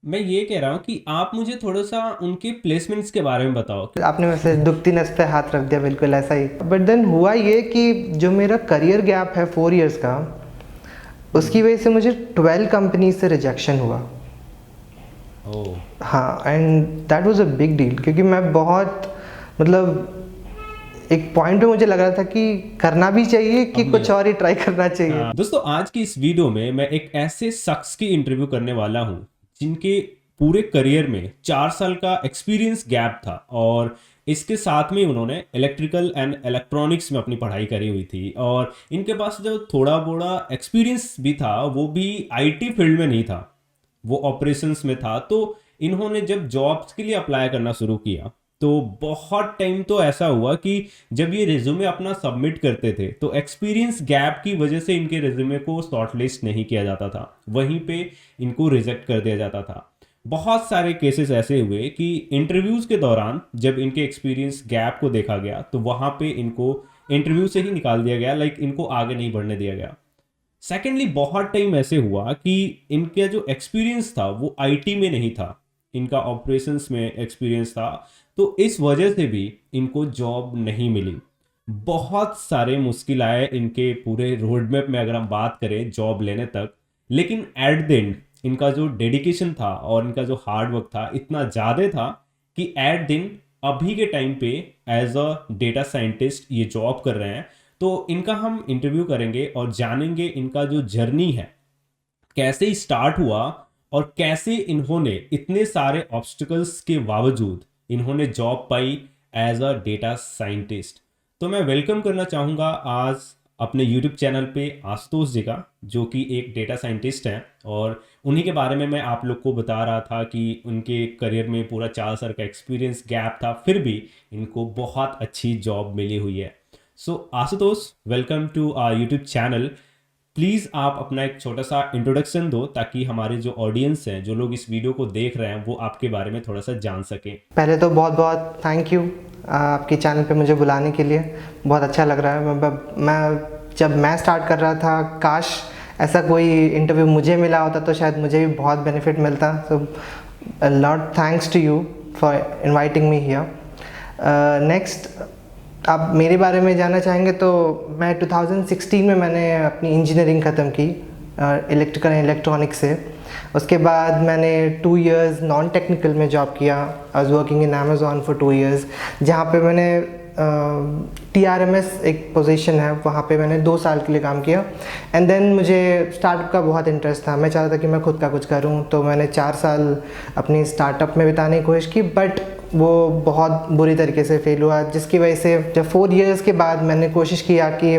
मैं ये कह रहा हूँ कि आप मुझे थोड़ा सा उनके प्लेसमेंट्स के बारे में बताओ। आपने वैसे दुखती नस पे हाथ रख दिया, बिल्कुल ऐसा ही। बट देन हुआ ये कि जो मेरा करियर गैप है 4 इयर्स का, उसकी वजह से मुझे 12 कंपनी से रिजेक्शन हुआ। ओह। हाँ, and that was a big deal, क्योंकि मैं बहुत मतलब एक पॉइंट पे मुझे लग रहा था कि करना भी चाहिए कि अब नहीं कुछ हो। और ही ट्राई करना चाहिए। हाँ दोस्तों, आज की इस वीडियो में मैं एक ऐसे शख्स की इंटरव्यू करने वाला हूँ जिनके पूरे करियर में 4 साल का एक्सपीरियंस गैप था, और इसके साथ में उन्होंने इलेक्ट्रिकल एंड इलेक्ट्रॉनिक्स में अपनी पढ़ाई करी हुई थी, और इनके पास जो थोड़ा बोड़ा एक्सपीरियंस भी था वो भी आईटी फील्ड में नहीं था, वो ऑपरेशंस में था। तो इन्होंने जब जॉब्स के लिए अप्लाई करना शुरू किया तो बहुत टाइम तो ऐसा हुआ कि जब ये रिज्यूमे अपना सबमिट करते थे तो एक्सपीरियंस गैप की वजह से इनके रिज्यूमे को शॉर्टलिस्ट नहीं किया जाता था, वहीं पे इनको रिजेक्ट कर दिया जाता था। बहुत सारे केसेस ऐसे हुए कि इंटरव्यूज के दौरान जब इनके एक्सपीरियंस गैप को देखा गया तो वहां पे इनको इंटरव्यू से ही निकाल दिया गया, लाइक इनको आगे नहीं बढ़ने दिया गया। सेकेंडली, बहुत टाइम ऐसे हुआ कि इनका जो एक्सपीरियंस था वो आईटी में नहीं था, इनका ऑपरेशंस में एक्सपीरियंस था, तो इस वजह से भी इनको जॉब नहीं मिली। बहुत सारे मुश्किल आए इनके पूरे रोड मैप में अगर हम बात करें जॉब लेने तक, लेकिन एट द एंड इनका जो डेडिकेशन था और इनका जो हार्ड वर्क था इतना ज़्यादा था कि एट दिन अभी के टाइम पे एज अ डेटा साइंटिस्ट ये जॉब कर रहे हैं। तो इनका हम इंटरव्यू करेंगे और जानेंगे इनका जो जर्नी है कैसे ही स्टार्ट हुआ और कैसे इन्होंने इतने सारे ऑब्स्टिकल्स के बावजूद इन्होंने जॉब पाई एज अ डेटा साइंटिस्ट। तो मैं वेलकम करना चाहूँगा आज अपने यूट्यूब चैनल पे आशुतोष जी का, जो कि एक डेटा साइंटिस्ट हैं, और उन्हीं के बारे में मैं आप लोग को बता रहा था कि उनके करियर में पूरा 4 साल का एक्सपीरियंस गैप था, फिर भी इनको बहुत अच्छी जॉब मिली हुई है। So Ashutosh, welcome to our YouTube channel. Please आप अपना एक छोटा सा इंट्रोडक्शन दो ताकि हमारे जो ऑडियंस हैं, जो लोग इस वीडियो को देख रहे हैं, वो आपके बारे में थोड़ा सा जान सकें। पहले तो बहुत बहुत थैंक यू आपके चैनल पे मुझे बुलाने के लिए। बहुत अच्छा लग रहा है। जब मैं स्टार्ट कर रहा था, काश ऐसा कोई इंटरव्यू मुझे मिला होता तो शायद मुझे भी बहुत बेनिफिट मिलता। So a lot thanks to you for inviting me here. Next, आप मेरे बारे में जानना चाहेंगे तो मैं 2016 में मैंने अपनी इंजीनियरिंग ख़त्म की इलेक्ट्रिकल एंड इलेक्ट्रॉनिक्स से। उसके बाद मैंने 2 इयर्स नॉन टेक्निकल में जॉब किया। I was working in Amazon for 2 years, जहाँ पे मैंने TRMS एक पोजीशन है, वहाँ पे मैंने 2 साल के लिए काम किया। एंड देन मुझे स्टार्टअप का बहुत इंटरेस्ट था, मैं चाहता था कि मैं खुद का कुछ करूँ, तो मैंने 4 साल अपनी स्टार्टअप में बिताने की कोशिश की, बट वो बहुत बुरी तरीके से फेल हुआ, जिसकी वजह से जब 4 इयर्स के बाद मैंने कोशिश किया कि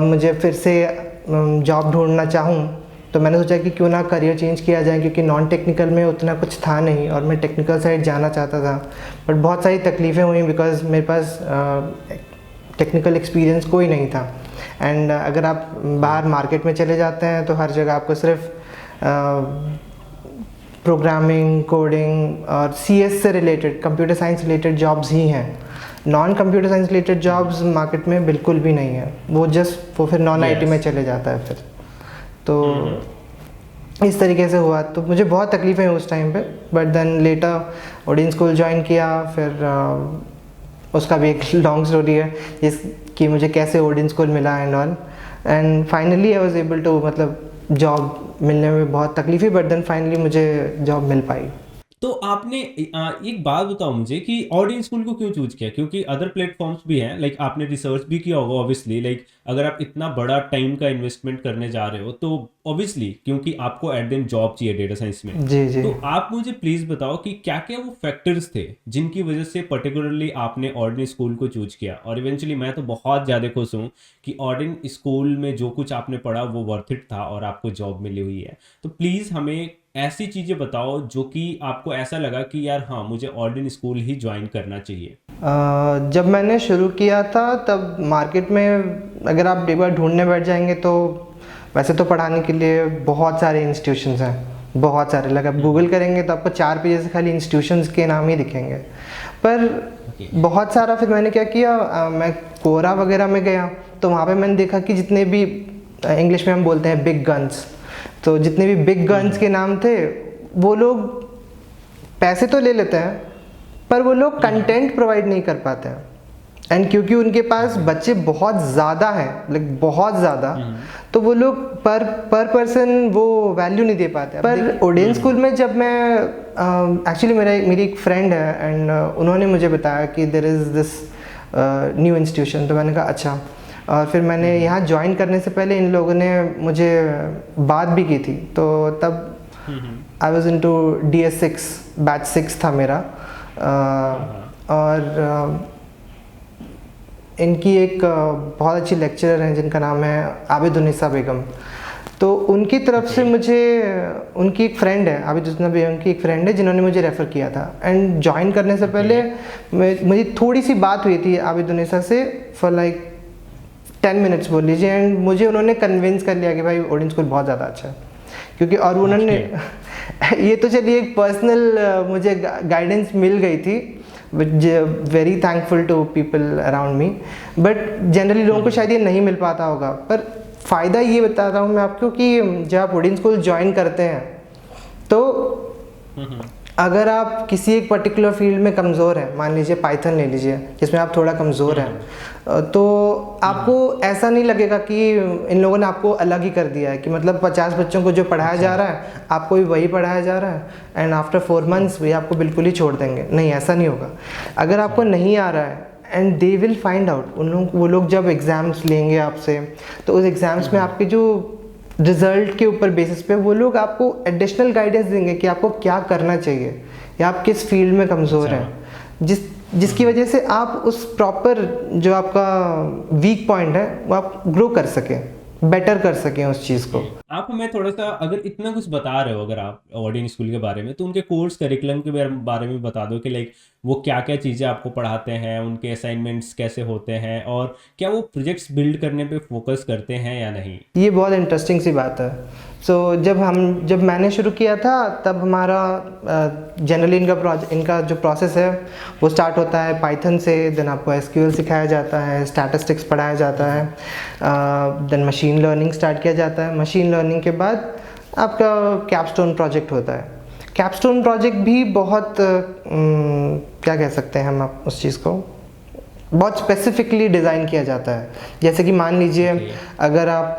मुझे फिर से जॉब ढूंढना चाहूँ, तो मैंने सोचा कि क्यों ना करियर चेंज किया जाए, क्योंकि नॉन टेक्निकल में उतना कुछ था नहीं और मैं टेक्निकल साइड जाना चाहता था। बट बहुत सारी तकलीफ़ें हुई बिकॉज मेरे पास टेक्निकल एक्सपीरियंस कोई नहीं था। एंड अगर आप बाहर मार्केट में चले जाते हैं तो हर जगह आपको सिर्फ प्रोग्रामिंग, कोडिंग और CS से related, computer science related jobs ही हैं। Non computer science related jobs market में बिल्कुल भी नहीं है। वो फिर नॉन IT में चले जाता है फिर। तो इस तरीके से हुआ, तो मुझे बहुत तकलीफ़ें हुई उस टाइम पे। But then later Odin school join किया, फिर उसका भी एक लॉन्ग स्टोरी है जिसकी मुझे कैसे ओडिन स्कूल मिला and all. And finally I was able to, मतलब जॉब मिलने में बहुत तकलीफ हुई, बट देन फाइनली मुझे जॉब मिल पाई। तो आपने एक बात बताओ मुझे कि ऑडियंस स्कूल को क्यों चूज किया, क्योंकि अदर प्लेटफॉर्म्स भी हैं, लाइक आपने रिसर्च भी किया होगा ऑब्वियसली, लाइक अगर आप इतना बड़ा टाइम का इन्वेस्टमेंट करने जा रहे हो तो ऑब्वियसली क्योंकि आपको एट दिन जॉब चाहिए डेटा साइंस में। जी जी। तो आप मुझे प्लीज बताओ कि क्या क्या वो फैक्टर्स थे जिनकी वजह से पर्टिकुलरली आपने ऑर्डिन स्कूल को चूज किया। और इवेंचुअली मैं तो बहुत ज़्यादा खुश हूँ कि ऑर्डिन स्कूल में जो कुछ आपने पढ़ा वो वर्थ इट था और आपको जॉब मिली हुई है। तो प्लीज़ हमें ऐसी चीज़ें बताओ जो कि आपको ऐसा लगा कि यार हाँ, मुझे ऑर्डिन स्कूल ही ज्वाइन करना चाहिए। जब मैंने शुरू किया था तब मार्केट में अगर आप एक बार ढूंढने बैठ जाएंगे तो वैसे तो पढ़ाने के लिए बहुत सारे इंस्टीट्यूशंस हैं, बहुत सारे। लग आप गूगल करेंगे तो आपको 4 पेज से खाली इंस्टीट्यूशंस के नाम ही दिखेंगे। पर बहुत सारा फिर मैंने क्या किया, मैं कोरा वगैरह में गया तो वहाँ पे मैंने देखा कि जितने भी इंग्लिश में हम बोलते हैं बिग गन्स, तो जितने भी बिग गन्स के नाम थे वो लोग पैसे तो ले लेते हैं पर वो लोग कंटेंट प्रोवाइड नहीं कर पाते हैं। एंड क्योंकि उनके पास बच्चे बहुत ज़्यादा हैं, लाइक बहुत ज़्यादा, तो वो लोग पर पर्सन वो वैल्यू नहीं दे पाते हैं। पर ओडेन स्कूल में जब मैं एक्चुअली मेरी एक फ्रेंड है एंड उन्होंने मुझे बताया कि there is this new institution, तो मैंने कहा अच्छा। और फिर मैंने यहाँ ज्वाइन करने से पहले इन लोगों ने मुझे बात भी की थी, तो तब I was into DS6, batch 6 था मेरा। और इनकी एक बहुत अच्छी लेक्चरर हैं जिनका नाम है आबिदुन्निसा बेगम। तो उनकी तरफ से मुझे, उनकी एक फ्रेंड है आबिदुन्निसा बेगम की एक फ्रेंड है जिन्होंने मुझे रेफ़र किया था। एंड ज्वाइन करने से पहले मुझे थोड़ी सी बात हुई थी आबिदुन्निसा से फॉर लाइक 10 मिनट्स बोल लीजिए। एंड मुझे उन्होंने कन्विंस कर लिया कि भाई ओडेन स्कूल बहुत ज़्यादा अच्छा है, क्योंकि और उन्होंने ये तो चलिए एक पर्सनल मुझे गाइडेंस मिल गई थी, very thankful to people around me. But generally लोगों को शायद ये नहीं मिल पाता होगा। पर फ़ायदा ये बता रहा हूँ मैं आपको कि जब आप ओडेन स्कूल ज्वाइन करते हैं तो अगर आप किसी एक पर्टिकुलर फील्ड में कमज़ोर हैं, मान लीजिए पाइथन ले लीजिए जिसमें आप थोड़ा कमज़ोर हैं, तो आपको ऐसा नहीं लगेगा कि इन लोगों ने आपको अलग ही कर दिया है, कि मतलब 50 बच्चों को जो पढ़ाया जा रहा है आपको भी वही पढ़ाया जा रहा है एंड आफ्टर 4 मंथ्स भी आपको बिल्कुल ही छोड़ देंगे। नहीं, ऐसा नहीं होगा। अगर आपको नहीं आ रहा है and they will find out, वो लोग जब एग्ज़ाम्स लेंगे आपसे, तो उस एग्ज़ाम्स में आपके जो रिज़ल्ट के ऊपर बेसिस पे वो लोग आपको एडिशनल गाइडेंस देंगे कि आपको क्या करना चाहिए या आप किस फील्ड में कमज़ोर हैं, जिसकी वजह से आप उस प्रॉपर जो आपका वीक पॉइंट है वो आप ग्रो कर सकें, बेटर कर सकें उस चीज़ को। आप हमें थोड़ा सा, अगर इतना कुछ बता रहे हो अगर आप ओडेन स्कूल के बारे में, तो उनके कोर्स करिकुलम के बारे में बता दो कि लाइक वो क्या क्या चीज़ें आपको पढ़ाते हैं, उनके असाइनमेंट्स कैसे होते हैं, और क्या वो प्रोजेक्ट्स बिल्ड करने पे फोकस करते हैं या नहीं। ये बहुत इंटरेस्टिंग सी बात है। जब मैंने शुरू किया था तब हमारा जनरली इनका जो प्रोसेस है वो स्टार्ट होता है पाइथन से, देन आपको SQL सिखाया जाता है, स्टैटिस्टिक्स पढ़ाया जाता है, देन मशीन लर्निंग स्टार्ट किया जाता है। मशीन लर्निंग के बाद आपका कैपस्टोन प्रोजेक्ट होता है। कैपस्टोन प्रोजेक्ट भी बहुत क्या कह सकते हैं हम आप उस चीज़ को, बहुत स्पेसिफिकली डिज़ाइन किया जाता है। जैसे कि मान लीजिए अगर आप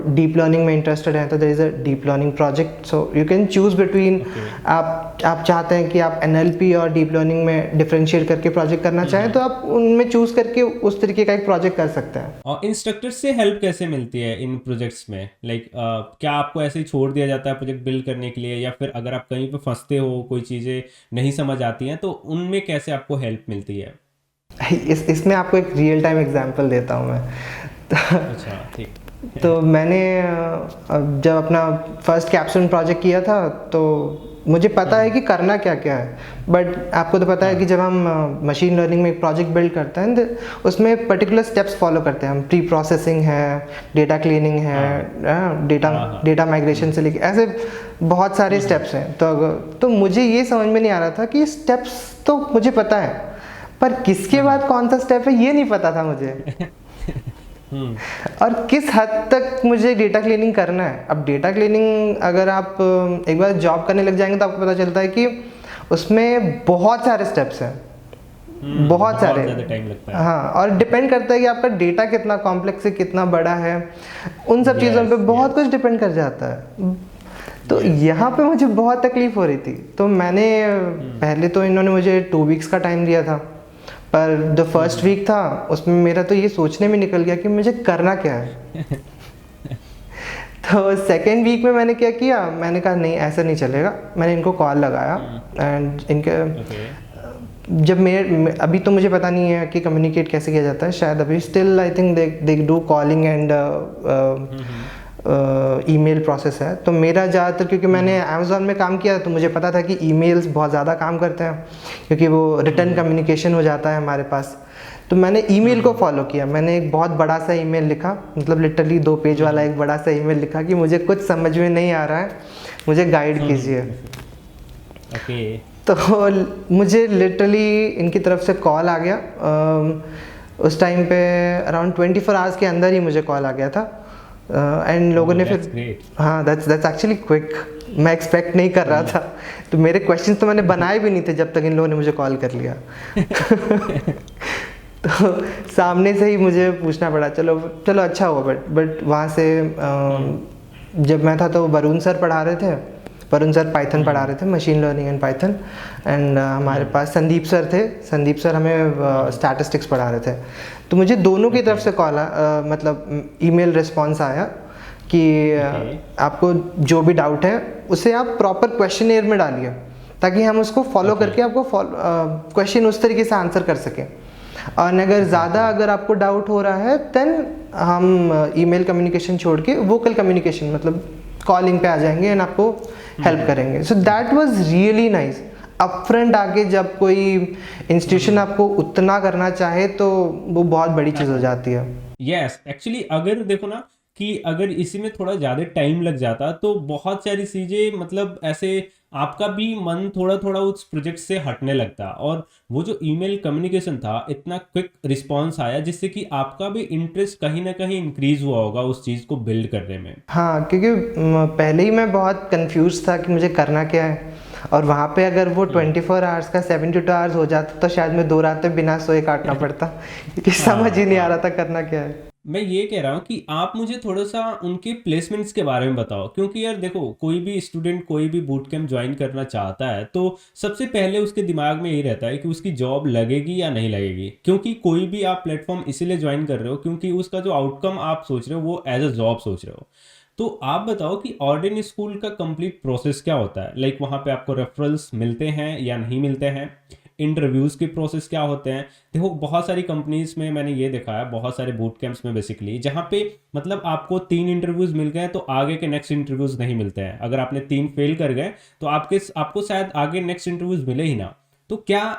डीप लर्निंग में इंटरेस्टेड हैं तो there is a deep learning project, so you can choose between, आप चाहते हैं कि आप NLP और डीप लर्निंग में डिफरेंशिएट करके प्रोजेक्ट करना चाहें तो आप उनमें चूज़ करके उस तरीके का एक प्रोजेक्ट कर सकते हैं। और इंस्ट्रक्टर से हेल्प कैसे मिलती है इन प्रोजेक्ट्स में, लाइक क्या आपको ऐसे ही छोड़ दिया जाता है प्रोजेक्ट बिल्ड करने के लिए, या फिर अगर आप कहीं पे फंसते हो, कोई चीज़ें नहीं समझ आती हैं, तो उनमें कैसे आपको हेल्प मिलती है। इसमें आपको एक रियल टाइम एग्जांपल देता हूँ मैं। अच्छा, ठीक। तो मैंने जब अपना फर्स्ट कैप्स्टोन प्रोजेक्ट किया था तो मुझे पता है कि करना क्या क्या है, बट आपको तो पता है कि जब हम मशीन लर्निंग में एक प्रोजेक्ट बिल्ड करते हैं तो उसमें पर्टिकुलर स्टेप्स फॉलो करते हैं हम। प्री प्रोसेसिंग है, डेटा क्लीनिंग है, डेटा माइग्रेशन से लेके ऐसे बहुत सारे स्टेप्स हैं। तो मुझे ये समझ में नहीं आ रहा था कि स्टेप्स तो मुझे पता है पर किसके बाद कौन सा स्टेप है ये नहीं पता था मुझे। और किस हद तक मुझे डेटा क्लीनिंग करना है। अब डेटा क्लीनिंग अगर आप एक बार जॉब करने लग जाएंगे तो आपको पता चलता है कि उसमें बहुत सारे स्टेप्स हैं, बहुत सारे, टाइम लगता है। हाँ, और डिपेंड करता है कि आपका डेटा कितना कॉम्प्लेक्स है, कितना बड़ा है, उन सब चीज़ों पे बहुत कुछ डिपेंड कर जाता है। तो यहाँ पे मुझे बहुत तकलीफ हो रही थी। तो मैंने पहले तो इन्होंने मुझे 2 वीक्स का टाइम दिया था, पर जो फर्स्ट वीक था उसमें मेरा तो ये सोचने में निकल गया कि मुझे करना क्या है। तो सेकेंड वीक में मैंने क्या किया, मैंने कहा नहीं ऐसा नहीं चलेगा। मैंने इनको कॉल लगाया एंड इनके जब मेरे अभी तो मुझे पता नहीं है कि कम्युनिकेट कैसे किया जाता है, शायद अभी still I think they do calling and email process है। तो मेरा ज़्यादातर, क्योंकि मैंने अमेज़ॉन में काम किया तो मुझे पता था कि ईमेल्स बहुत ज़्यादा काम करते हैं क्योंकि वो रिटर्न कम्युनिकेशन हो जाता है हमारे पास। तो मैंने ईमेल को फॉलो किया। मैंने एक बहुत बड़ा सा ईमेल लिखा, मतलब लिटरली 2 पेज वाला एक बड़ा सा ईमेल लिखा कि मुझे कुछ समझ में नहीं आ रहा है, मुझे गाइड कीजिए। तो मुझे लिटरली इनकी तरफ से कॉल आ गया। उस टाइम पे अराउंड 24 आवर्स के अंदर ही मुझे कॉल आ गया था। एंड लोगों ने दैट्स फिर ग्रेट। हाँ दैट्स एक्चुअली क्विक, मैं एक्सपेक्ट नहीं कर रहा था। तो मेरे क्वेश्चंस तो मैंने बनाए भी नहीं थे जब तक इन लोगों ने मुझे कॉल कर लिया। तो सामने से ही मुझे पूछना पड़ा। चलो चलो अच्छा हुआ। बट वहाँ से जब मैं था तो वरुण सर पढ़ा रहे थे, वरुण सर पाइथन पढ़ा रहे थे, machine learning and Python. And हमारे पास संदीप सर थे, संदीप सर हमें स्टैटिस्टिक्स पढ़ा रहे थे। तो मुझे दोनों की तरफ से कॉल मतलब ईमेल रिस्पॉन्स आया कि आपको जो भी डाउट है उसे आप प्रॉपर क्वेश्चनेयर में डालिए, ताकि हम उसको फॉलो करके आपको क्वेश्चन उस तरीके से आंसर कर सकें। और अगर ज़्यादा अगर आपको डाउट हो रहा है देन हम ईमेल कम्युनिकेशन छोड़ के वोकल कम्युनिकेशन मतलब कॉलिंग पे आ जाएंगे एंड आपको हेल्प करेंगे। So that was really nice. Upfront आके जब कोई इंस्टीट्यूशन आपको उतना करना चाहे तो वो बहुत बड़ी चीज़ हो जाती है। यस, एक्चुअली अगर देखो ना कि अगर इसी में थोड़ा ज़्यादा टाइम लग जाता तो बहुत सारी चीज़ें मतलब ऐसे आपका भी मन थोड़ा थोड़ा उस प्रोजेक्ट से हटने लगता। और वो जो ईमेल कम्युनिकेशन था, इतना क्विक रिस्पांस आया जिससे कि आपका भी इंटरेस्ट कहीं ना कहीं इंक्रीज हुआ होगा उस चीज़ को बिल्ड करने में। हाँ, क्योंकि पहले ही मैं बहुत कंफ्यूज था कि मुझे करना क्या है। और वहाँ पे अगर वो 24 आवर्स का 72 आवर्स हो जाता तो शायद मैं 2 रातें बिना सोए काटना पड़ता, क्योंकि समझ ही नहीं आ रहा था करना क्या है। मैं ये कह रहा हूँ कि आप मुझे थोड़ा सा उनके प्लेसमेंट्स के बारे में बताओ, क्योंकि यार देखो कोई भी स्टूडेंट कोई भी बूट कैंप ज्वाइन करना चाहता है तो सबसे पहले उसके दिमाग में यही रहता है कि उसकी जॉब लगेगी या नहीं लगेगी। क्योंकि कोई भी आप प्लेटफॉर्म इसीलिए ज्वाइन कर रहे हो क्योंकि उसका जो आउटकम आप सोच रहे हो वो एज अ जॉब सोच रहे हो। तो आप बताओ कि ऑर्डिन स्कूल का कंप्लीट प्रोसेस क्या होता है, लाइक वहाँ पे आपको रेफरल्स मिलते हैं या नहीं मिलते हैं, इंटरव्यूज़ के प्रोसेस क्या होते हैं। देखो बहुत सारी कंपनीज में मैंने ये देखा है, बहुत सारे बूट कैंप्स में बेसिकली जहाँ पे मतलब आपको 3 इंटरव्यूज़ मिल गए तो आगे के नेक्स्ट इंटरव्यूज़ नहीं मिलते हैं। अगर आपने 3 फेल कर गए तो आपको शायद आगे नेक्स्ट इंटरव्यूज़ मिले ही ना। तो क्या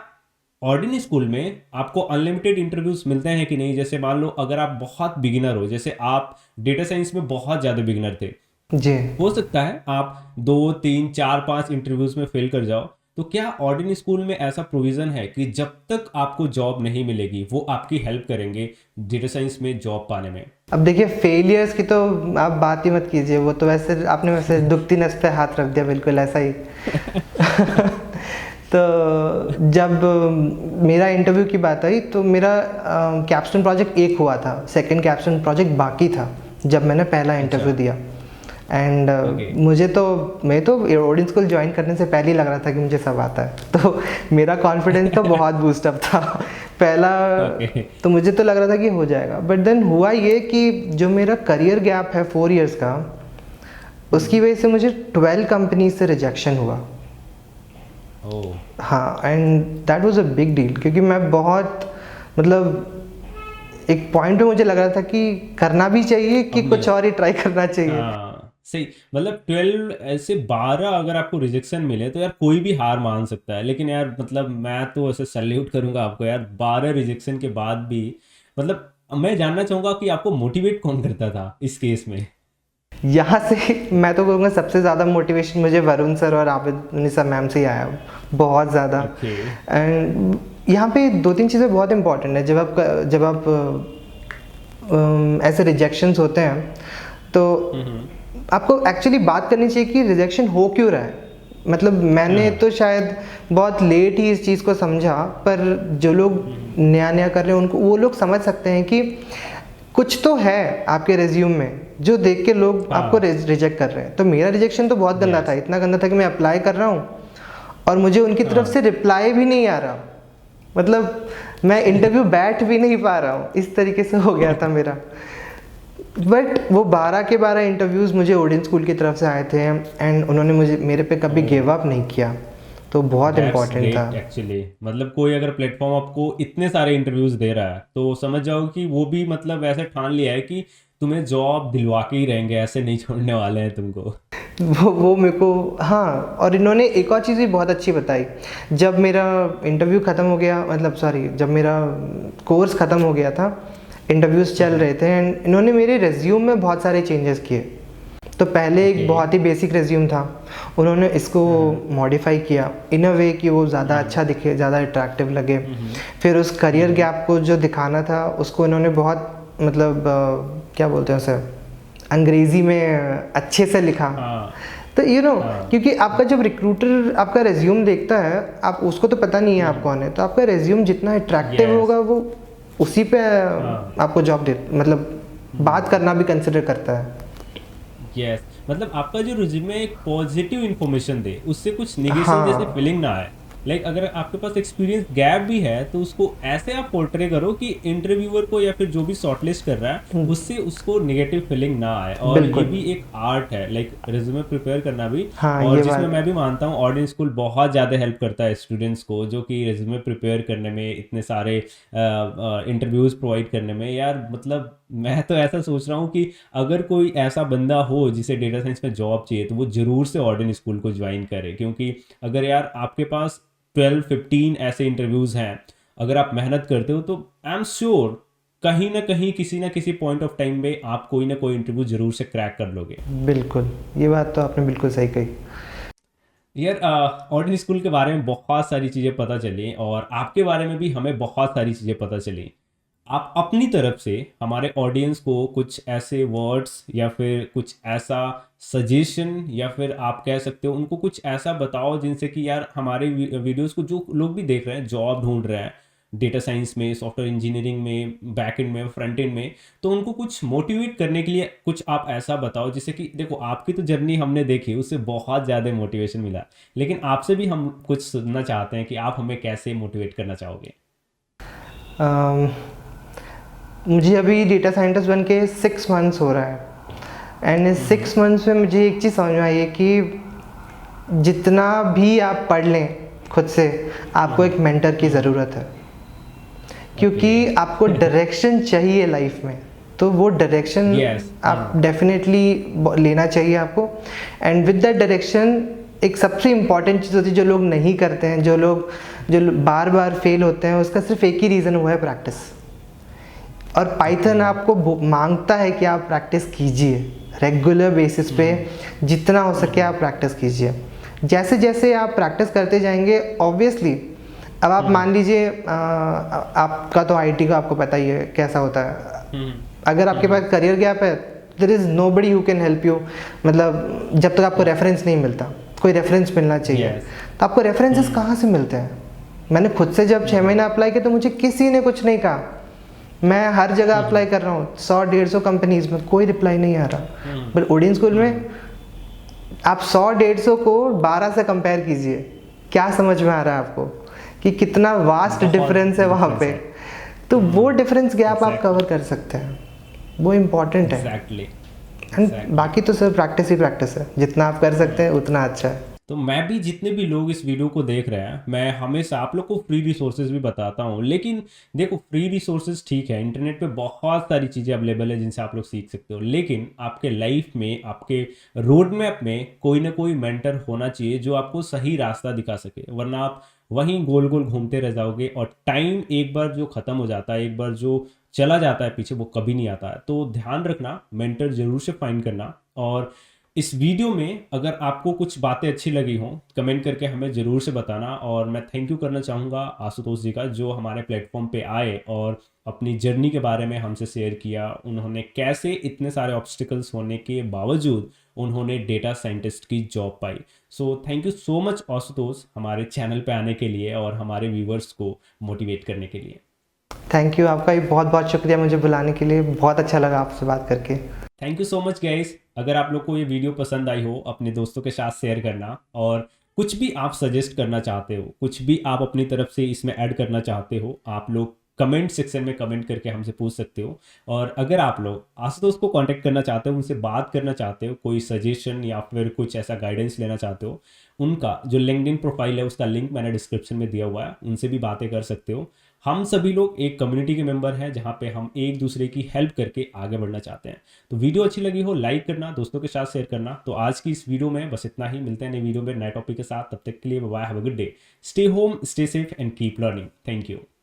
ऑर्डिनरी स्कूल में आपको अनलिमिटेड इंटरव्यूज मिलते हैं कि नहीं? जैसे मान लो अगर आप बहुत बिगिनर हो, जैसे आप डेटा साइंस में बहुत ज़्यादा बिगिनर थे, जी हो सकता है आप 2 3 4 5 इंटरव्यूज में फेल कर जाओ। तो क्या ऑर्डिनरी स्कूल में ऐसा प्रोविज़न है कि जब तक आपको जॉब नहीं मिलेगी वो आपकी हेल्प करेंगे डेटा साइंस में जॉब पाने में? अब देखिए, फेलियर्स की तो आप बात ही मत कीजिए। वो तो वैसे आपने वैसे दुखती नस पे हाथ रख दिया, बिल्कुल ऐसा ही। तो जब मेरा इंटरव्यू की बात आई तो मेरा कैप्स्टोन प्रोजेक्ट एक हुआ था, सेकंड कैप्स्टोन प्रोजेक्ट बाकी था जब मैंने पहला इंटरव्यू दिया। एंड मैं तो ऑर्डिन स्कूल ज्वाइन करने से पहले ही लग रहा था कि मुझे सब आता है, तो मेरा कॉन्फिडेंस तो बहुत बूस्टअप था पहला। तो मुझे तो लग रहा था कि हो जाएगा। बट देन हुआ ये कि जो मेरा करियर गैप है 4 इयर्स का, उसकी वजह से मुझे 12 कंपनीज से रिजेक्शन हुआ। हाँ, and that was a big deal, क्योंकि मैं बहुत मतलब एक पॉइंट पे मुझे लग रहा था कि करना भी चाहिए कि कुछ और ही ट्राई करना चाहिए। सही, मतलब 12 ऐसे 12 अगर आपको रिजेक्शन मिले तो यार कोई भी हार मान सकता है, लेकिन यार मतलब मैं तो ऐसे सैल्यूट करूंगा आपको यार, 12 रिजेक्शन के बाद भी। मतलब मैं जानना चाहूंगा कि आपको मोटिवेट कौन करता था इस केस में? यहाँ से मैं तो कहूँगा सबसे ज़्यादा मोटिवेशन मुझे वरुण सर और आबिद निसा मैम से ही आया, बहुत ज़्यादा। एंड यहाँ पे 2-3 चीज़ें बहुत इंपॉर्टेंट है। जब आप ऐसे रिजेक्शंस होते हैं तो आपको एक्चुअली बात करनी चाहिए कि रिजेक्शन हो क्यों रहा है। मतलब मैंने तो शायद बहुत लेट ही इस चीज़ को समझा, पर जो लोग नया कर रहे हैं उनको, वो लोग समझ सकते हैं कि कुछ तो है आपके रेज्यूम में जो देख के लोग आपको रिजेक्ट कर रहे हैं। तो मेरा रिजेक्शन तो बहुत गंदा था, इतना गंदा था कि मैं अप्लाई कर रहा हूँ और मुझे उनकी तरफ से रिप्लाई भी नहीं आ रहा। मतलब मैं इंटरव्यू बैठ भी नहीं पा रहा हूँ, इस तरीके से हो गया था मेरा। बट वो 12 के 12 इंटरव्यूज़ मुझे ऑर्डिन स्कूल की तरफ से आए थे एंड उन्होंने मेरे पे कभी गिव अप नहीं किया, तो बहुत इम्पोर्टेंट था एक्चुअली। मतलब कोई अगर प्लेटफॉर्म आपको इतने सारे इंटरव्यूज दे रहा है तो समझ जाओ कि वो भी मतलब ऐसे ठान लिया है कि तुम्हें जॉब दिलवा के ही रहेंगे, ऐसे नहीं छोड़ने वाले हैं तुमको। वो मेरे को, हाँ। और इन्होंने एक और चीज़ भी बहुत अच्छी बताई। जब मेरा इंटरव्यू ख़त्म हो गया, मतलब सॉरी, जब मेरा कोर्स ख़त्म हो गया था, इंटरव्यूज़ चल रहे थे एंड इन्होंने मेरे रेज्यूम में बहुत सारे चेंजेस किए। तो पहले एक बहुत ही बेसिक रेज्यूम था, उन्होंने इसको मॉडिफाई किया इन अ वे कि वो ज़्यादा अच्छा दिखे, ज़्यादा अट्रैक्टिव लगे। फिर उस करियर गैप को जो दिखाना था उसको इन्होंने बहुत मतलब क्या बोलते हैं उसे, अंग्रेज़ी में अच्छे से लिखा। हाँ तो हाँ क्योंकि आपका जब रिक्रूटर आपका रेज्यूम देखता है, आप उसको तो पता नहीं है आप कौन है, तो आपका रेज्यूम जितना अट्रैक्टिव यस होगा वो उसी पे हाँ आपको जॉब दे, मतलब बात करना भी कंसिडर करता है। यस मतलब आपका जो रिज्यूमे एक पॉजिटिव इन्फॉर्मेशन दे, उससे कुछ नेगेटिव जैसे हाँ फीलिंग ना आए। लाइक अगर आपके पास एक्सपीरियंस गैप भी है तो उसको ऐसे आप पोर्ट्रे करो कि इंटरव्यूअर को या फिर जो भी शॉर्टलिस्ट कर रहा है उससे उसको नेगेटिव फीलिंग ना आए। और ये बिल्कुल। भी एक आर्ट है लाइक रिज्यूमे प्रिपेयर करना भी। हाँ और ये जिसमें बात। मैं भी मानता हूँ ऑडियंस स्कूल बहुत ज़्यादा हेल्प करता है स्टूडेंट्स को, जो कि रिज्यूमे प्रिपेयर करने में, इतने सारे इंटरव्यूज़ प्रोवाइड करने में। यार मतलब मैं तो ऐसा सोच रहा हूँ कि अगर कोई ऐसा बंदा हो जिसे डेटा साइंस में जॉब चाहिए तो वो ज़रूर से ऑर्डिन स्कूल को ज्वाइन करे। क्योंकि अगर यार आपके पास 12-15 ऐसे इंटरव्यूज़ हैं, अगर आप मेहनत करते हो तो आई एम श्योर कहीं ना किसी पॉइंट ऑफ टाइम में आप कोई ना कोई इंटरव्यू ज़रूर से क्रैक कर लोगे। बिल्कुल, ये बात तो आपने बिल्कुल सही कही। यार ऑर्डिन स्कूल के बारे में बहुत सारी चीज़ें पता चली और आपके बारे में भी हमें बहुत सारी चीज़ें पता चली। आप अपनी तरफ से हमारे ऑडियंस को कुछ ऐसे वर्ड्स या फिर कुछ ऐसा सजेशन या फिर आप कह सकते हो उनको कुछ ऐसा बताओ जिनसे कि यार हमारे वीडियोस को जो लोग भी देख रहे हैं, जॉब ढूंढ रहे हैं डेटा साइंस में, सॉफ्टवेयर इंजीनियरिंग में, बैक एंड में, फ्रंट एंड में, तो उनको कुछ मोटिवेट करने के लिए कुछ आप ऐसा बताओ जिससे कि देखो आपकी तो जर्नी हमने देखी, उससे बहुत ज़्यादा मोटिवेशन मिला। लेकिन आपसे भी हम कुछ सुनना चाहते हैं कि आप हमें कैसे मोटिवेट करना चाहोगे। अम, मुझे अभी डेटा साइंटिस्ट बन के 6 मंथ्स हो रहा है, एंड इस 6 मंथ्स में मुझे एक चीज़ समझ में आई है कि जितना भी आप पढ़ लें खुद से, आपको एक मेंटर की ज़रूरत है। ओके। क्योंकि आपको डायरेक्शन चाहिए लाइफ में, तो वो डायरेक्शन यस आप हाँ डेफिनेटली लेना चाहिए आपको। एंड विद दैट डायरेक्शन एक सबसे इम्पॉर्टेंट चीज़ होती है जो लोग नहीं करते हैं, जो बार बार फेल होते हैं, उसका सिर्फ एक ही रीज़न हुआ है, प्रैक्टिस। और पाइथन ओके आपको मांगता है कि आप प्रैक्टिस कीजिए रेगुलर बेसिस पे, जितना हो सके आप प्रैक्टिस कीजिए। जैसे जैसे आप प्रैक्टिस करते जाएंगे, ऑब्वियसली अब आप मान लीजिए आपका तो आईटी का आपको पता ही है कैसा होता है। अगर आपके पास करियर गैप है, there is nobody who can help you, मतलब जब तक आपको रेफरेंस नहीं मिलता, कोई रेफरेंस मिलना चाहिए। यस तो आपको रेफरेंसेस कहाँ से मिलते हैं? मैंने खुद से जब 6 महीना अप्लाई किया तो मुझे किसी ने कुछ नहीं कहा। मैं हर जगह अप्लाई कर रहा हूँ, 100-150 कंपनीज में, कोई रिप्लाई नहीं आ रहा। बट ओडिन स्कूल में आप 100-150 को 12 से कंपेयर कीजिए, क्या समझ में आ रहा है आपको कि कितना वास्ट बहुत डिफरेंस है वहाँ डिफरेंस पे? है। तो वो डिफरेंस गैप आप एग्जैक्टली कवर कर सकते हैं, वो इम्पॉर्टेंट है। Exactly and exactly. बाकी तो सिर्फ प्रैक्टिस ही प्रैक्टिस है, जितना आप कर सकते हैं उतना अच्छा है। तो मैं भी, जितने भी लोग इस वीडियो को देख रहे हैं, मैं हमेशा आप लोग को फ्री रिसोर्सेज भी बताता हूँ। लेकिन देखो फ्री रिसोर्सेज ठीक है, इंटरनेट पे बहुत सारी चीज़ें अवेलेबल है जिनसे आप लोग सीख सकते हो, लेकिन आपके लाइफ में, आपके रोड मैप में कोई ना कोई मेंटर होना चाहिए जो आपको सही रास्ता दिखा सके। वरना आप वहीं गोल गोल घूमते रह जाओगे और टाइम एक बार जो ख़त्म हो जाता है, एक बार जो चला जाता है पीछे, वो कभी नहीं आता है। तो ध्यान रखना, मेंटर जरूर से फाइंड करना। और इस वीडियो में अगर आपको कुछ बातें अच्छी लगी हों, कमेंट करके हमें ज़रूर से बताना। और मैं थैंक यू करना चाहूँगा आशुतोष जी का, जो हमारे प्लेटफॉर्म पे आए और अपनी जर्नी के बारे में हमसे शेयर किया। उन्होंने कैसे इतने सारे ऑब्स्टिकल्स होने के बावजूद उन्होंने डेटा साइंटिस्ट की job pi. So thank you so much Ashutosh, हमारे चैनल पे आने के लिए और हमारे व्यूवर्स को मोटिवेट करने के लिए। थैंक यू, आपका भी बहुत बहुत शुक्रिया मुझे बुलाने के लिए, बहुत अच्छा लगा आपसे बात करके। Thank you so much guys. अगर आप लोग को ये वीडियो पसंद आई हो, अपने दोस्तों के साथ शेयर करना। और कुछ भी आप सजेस्ट करना चाहते हो, कुछ भी आप अपनी तरफ से इसमें ऐड करना चाहते हो, आप लोग कमेंट सेक्शन में कमेंट करके हमसे पूछ सकते हो। और अगर आप लोग आशुतोष को कांटेक्ट करना चाहते हो, उनसे बात करना चाहते हो, कोई सजेशन या फिर कुछ ऐसा गाइडेंस लेना चाहते हो, उनका जो लिंक्डइन प्रोफाइल है उसका लिंक मैंने डिस्क्रिप्शन में दिया हुआ है, उनसे भी बातें कर सकते हो। हम सभी लोग एक कम्युनिटी के मेंबर हैं जहाँ पे हम एक दूसरे की हेल्प करके आगे बढ़ना चाहते हैं। तो वीडियो अच्छी लगी हो लाइक करना, दोस्तों के साथ शेयर करना। तो आज की इस वीडियो में बस इतना ही, मिलते हैं नई वीडियो में नए टॉपिक के साथ। तब तक के लिए bye, have a good day, stay home, stay safe and keep learning. Thank you.